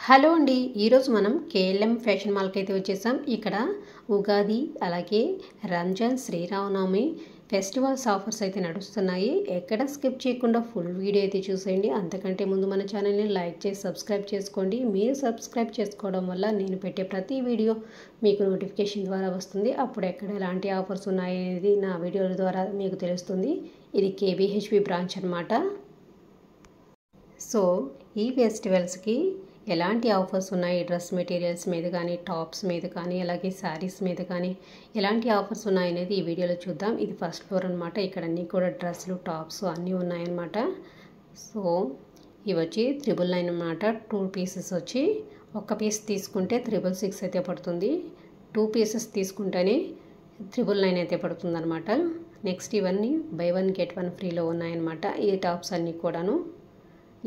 Hello అండి, ఈరోజు మనం కేఎల్ఎం ఫ్యాషన్ మాల్కి అయితే వచ్చేసాం. ఇక్కడ ఉగాది అలాగే రంజాన్ శ్రీరామనవమి ఫెస్టివల్స్ ఆఫర్స్ అయితే నడుస్తున్నాయి. ఎక్కడ స్కిప్ చేయకుండా ఫుల్ వీడియో అయితే చూసేయండి. అంతకంటే ముందు మన ఛానల్ని లైక్ చేసి సబ్స్క్రైబ్ చేసుకోండి. మీరు సబ్స్క్రైబ్ చేసుకోవడం వల్ల నేను పెట్టే ప్రతి వీడియో మీకు నోటిఫికేషన్ ద్వారా వస్తుంది. అప్పుడు ఎక్కడ ఎలాంటి ఆఫర్స్ ఉన్నాయి అనేది నా వీడియోల ద్వారా మీకు తెలుస్తుంది. ఇది కేబీహెచ్పి బ్రాంచ్ అన్నమాట. సో ఈ ఫెస్టివల్స్కి ఎలాంటి ఆఫర్స్ ఉన్నాయి, డ్రెస్ మెటీరియల్స్ మీద కానీ, టాప్స్ మీద కానీ, అలాగే శారీస్ మీద కానీ ఎలాంటి ఆఫర్స్ ఉన్నాయనేది ఈ వీడియోలో చూద్దాం. ఇది ఫస్ట్ ఫ్లోర్ అనమాట. ఇక్కడ అన్నీ కూడా డ్రెస్సులు, టాప్స్ అన్నీ ఉన్నాయన్నమాట. సో ఇవి వచ్చి 999 అనమాట. 2 పీసెస్ వచ్చి ఒక పీస్ తీసుకుంటే 666 అయితే పడుతుంది. 2 పీసెస్ తీసుకుంటేనే 999 అయితే పడుతుంది అనమాట. నెక్స్ట్ ఇవన్నీ బై 1 గెట్ 1 ఫ్రీలో ఉన్నాయన్నమాట. ఈ టాప్స్ అన్నీ కూడాను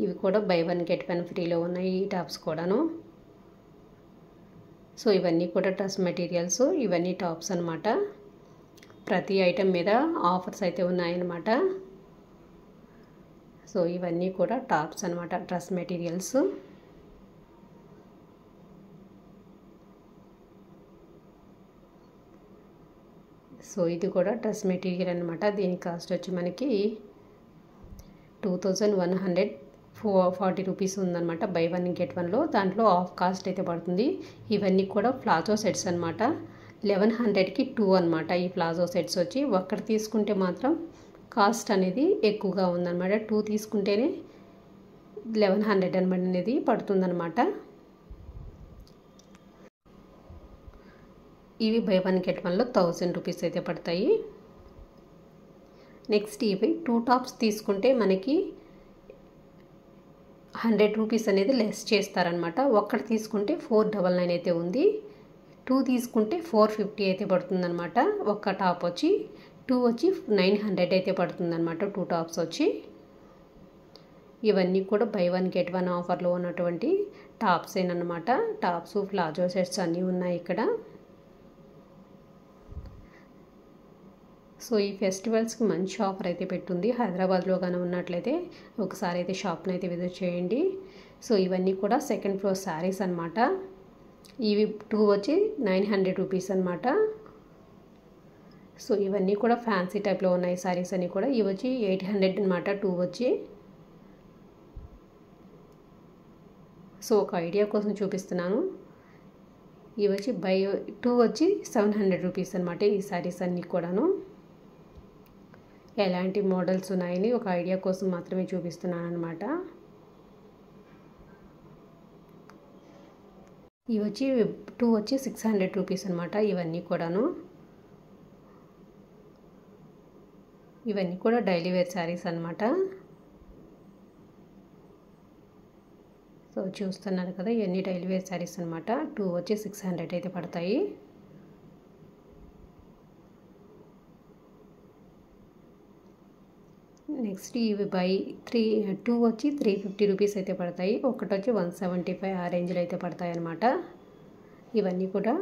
ఇవి కూడా బై 1 గెట్ 1 ఫ్రీలో ఉన్నాయి. ఈ టాప్స్ కూడాను. సో ఇవన్నీ కూడా డ్రెస్ మెటీరియల్స్, ఇవన్నీ టాప్స్ అనమాట. ప్రతి ఐటెం మీద ఆఫర్స్ అయితే ఉన్నాయన్నమాట. సో ఇవన్నీ కూడా టాప్స్ అనమాట, డ్రెస్ మెటీరియల్స్. సో ఇది కూడా డ్రెస్ మెటీరియల్ అనమాట. దీని కాస్ట్ వచ్చి మనకి 2140 రూపీస్ ఉందన్నమాట. బై 1 గెట్ 1లో దాంట్లో ఆఫ్ కాస్ట్ అయితే పడుతుంది. ఇవన్నీ కూడా ప్లాజో సెట్స్ అనమాట. 1100కి 2 అనమాట. ఈ ప్లాజో సెట్స్ వచ్చి ఒక్కటి తీసుకుంటే మాత్రం కాస్ట్ అనేది ఎక్కువగా ఉందన్నమాట. 2 తీసుకుంటేనే 1100 అనేది పడుతుందన్నమాట. ఇవి బై 1 గెట్ 1లో 1000 రూపీస్ అయితే పడతాయి. నెక్స్ట్ ఇవి 2 టాప్స్ తీసుకుంటే మనకి 100 రూపీస్ అనేది లెస్ చేస్తారనమాట. ఒక్కటి తీసుకుంటే 499 అయితే ఉంది. 2 తీసుకుంటే 450 అయితే పడుతుందన్నమాట. ఒక్క టాప్ వచ్చి 2 వచ్చి 900 అయితే పడుతుందన్నమాట. 2 టాప్స్ వచ్చి ఇవన్నీ కూడా బై 1 గెట్ 1 ఆఫర్లో ఉన్నటువంటి టాప్స్ ఏనమాట. టాప్స్, ప్లాజో సెట్స్ అన్నీ ఉన్నాయి ఇక్కడ. సో ఈ ఫెస్టివల్స్కి మంచి ఆఫర్ అయితే పెట్టుంది. హైదరాబాద్లో కానీ ఉన్నట్లయితే ఒకసారి అయితే షాప్ని అయితే విజిట్ చేయండి. సో ఇవన్నీ కూడా సెకండ్ ఫ్లోర్ శారీస్ అనమాట. ఇవి 2 వచ్చి 900 రూపీస్ అనమాట. సో ఇవన్నీ కూడా ఫ్యాన్సీ టైప్లో ఉన్నాయి శారీస్ అన్నీ కూడా. ఇవి వచ్చి 800 అనమాట. 2 వచ్చి. సో ఒక ఐడియా కోసం చూపిస్తున్నాను. ఇవి వచ్చి బై 2 వచ్చి 700 రూపీస్ అనమాట. ఈ శారీస్ అన్నీ కూడాను ఎలాంటి మోడల్స్ ఉన్నాయని ఒక ఐడియా కోసం మాత్రమే చూపిస్తున్నాను అనమాట. ఇవి వచ్చి 2 వచ్చి 600 రూపీస్ అనమాట. ఇవన్నీ కూడాను ఇవన్నీ కూడా డైలీ వేర్ శారీస్ అనమాట. సో చూస్తున్నారు కదా, ఇవన్నీ డైలీ వేర్ శారీస్ అనమాట. 2 వచ్చి 600 అయితే పడతాయి. నెక్స్ట్ ఇవి బై 2 వచ్చి 350 రూపీస్ అయితే పడతాయి. ఒకటి వచ్చి 175 ఆ రేంజ్లో అయితే పడతాయి అన్నమాట. ఇవన్నీ కూడా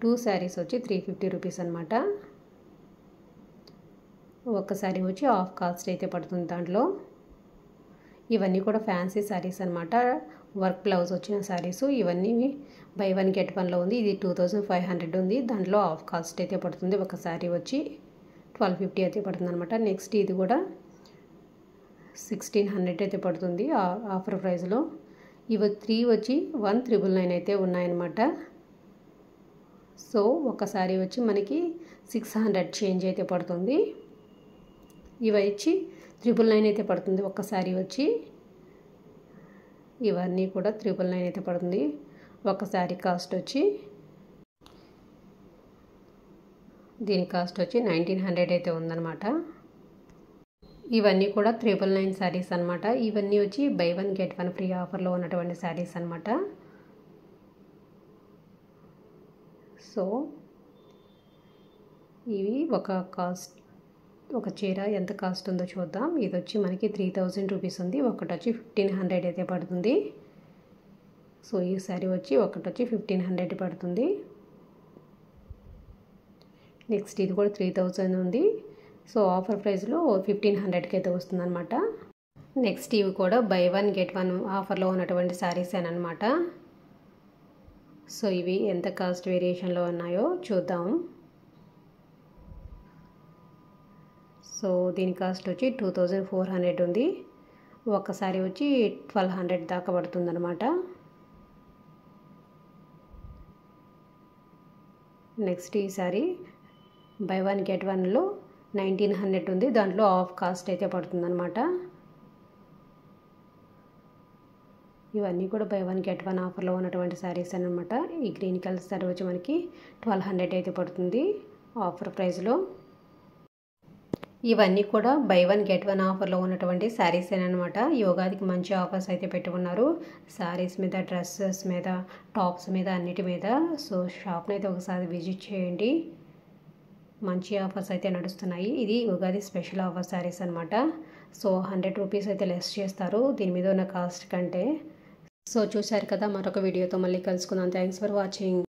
2 శారీస్ వచ్చి 350 రూపీస్ అనమాట. ఒక శారీ వచ్చి ఆఫ్ కాస్ట్ అయితే పడుతుంది దాంట్లో. ఇవన్నీ కూడా ఫ్యాన్సీ శారీస్ అనమాట. వర్క్ బ్లౌజ్ వచ్చిన శారీస్. ఇవన్నీ బై 1 గెట్ 1లో ఉంది. ఇది 2500 ఉంది. దాంట్లో ఆఫ్ కాస్ట్ అయితే పడుతుంది. ఒక శారీ వచ్చి 1250 అయితే పడుతుంది అనమాట. నెక్స్ట్ ఇది కూడా 1600 అయితే పడుతుంది ఆఫర్ ప్రైస్లో. ఇవి 3 వచ్చి 1999 అయితే ఉన్నాయన్నమాట. సో ఒక శారీ వచ్చి మనకి 600 చేంజ్ అయితే పడుతుంది. ఇవి వచ్చి 999 అయితే పడుతుంది ఒక శారీ వచ్చి. ఇవన్నీ కూడా 999 అయితే పడుతుంది. ఒక శారీ కాస్ట్ వచ్చి దీని కాస్ట్ వచ్చి 1900 అయితే ఉందన్నమాట. ఇవన్నీ కూడా 999 శారీస్ అనమాట. ఇవన్నీ వచ్చి బై 1 గెట్ 1 ఫ్రీ ఆఫర్లో ఉన్నటువంటి శారీస్ అనమాట. సో ఇవి ఒక చీర ఎంత కాస్ట్ ఉందో చూద్దాం. ఇది వచ్చి మనకి 3000 రూపీస్ ఉంది. ఒకటి వచ్చి 1500 అయితే పడుతుంది. సో ఈ శారీ వచ్చి ఒకటి వచ్చి 1500 పడుతుంది. నెక్స్ట్ ఇది కూడా 3000 ఉంది. సో ఆఫర్ ప్రైస్లో 1500కి అయితే వస్తుందన్నమాట. నెక్స్ట్ ఇవి కూడా బై 1 గెట్ 1 ఆఫర్లో ఉన్నటువంటి శారీస్ అనమాట. సో ఇవి ఎంత కాస్ట్ వేరియేషన్లో ఉన్నాయో చూద్దాం. సో దీని కాస్ట్ వచ్చి 2400 ఉంది. ఒక సారీ వచ్చి 1200 దాకా పడుతుంది అనమాట. నెక్స్ట్ ఈ సారీ బై 1 గెట్ 1లో 1900 ఉంది. దాంట్లో ఆఫ్ కాస్ట్ అయితే పడుతుంది అనమాట. ఇవన్నీ కూడా బై 1 గెట్ 1 ఆఫర్లో ఉన్నటువంటి శారీస్ అనమాట. ఈ గ్రీన్ కలర్ సారీ వచ్చి మనకి 1200 అయితే పడుతుంది ఆఫర్ ప్రైస్లో. ఇవన్నీ కూడా బై 1 గెట్ 1 ఆఫర్లో ఉన్నటువంటి శారీస్ అనమాట. ఈ ఉగాదికి మంచి ఆఫర్స్ అయితే పెట్టి ఉన్నారు శారీస్ మీద, డ్రెస్సెస్ మీద, టాప్స్ మీద, అన్నిటి మీద. సో షాప్ని అయితే ఒకసారి విజిట్ చేయండి. మంచి ఆఫర్స్ అయితే నడుస్తున్నాయి. ఇది ఉగాది స్పెషల్ ఆఫర్ శారీస్ అనమాట. సో 100 రూపీస్ అయితే లెస్ చేస్తారు దీని మీద ఉన్న కాస్ట్ కంటే. సో చూశారు కదా, మరొక వీడియోతో మళ్ళీ కలుసుకుందాం. Thanks for watching.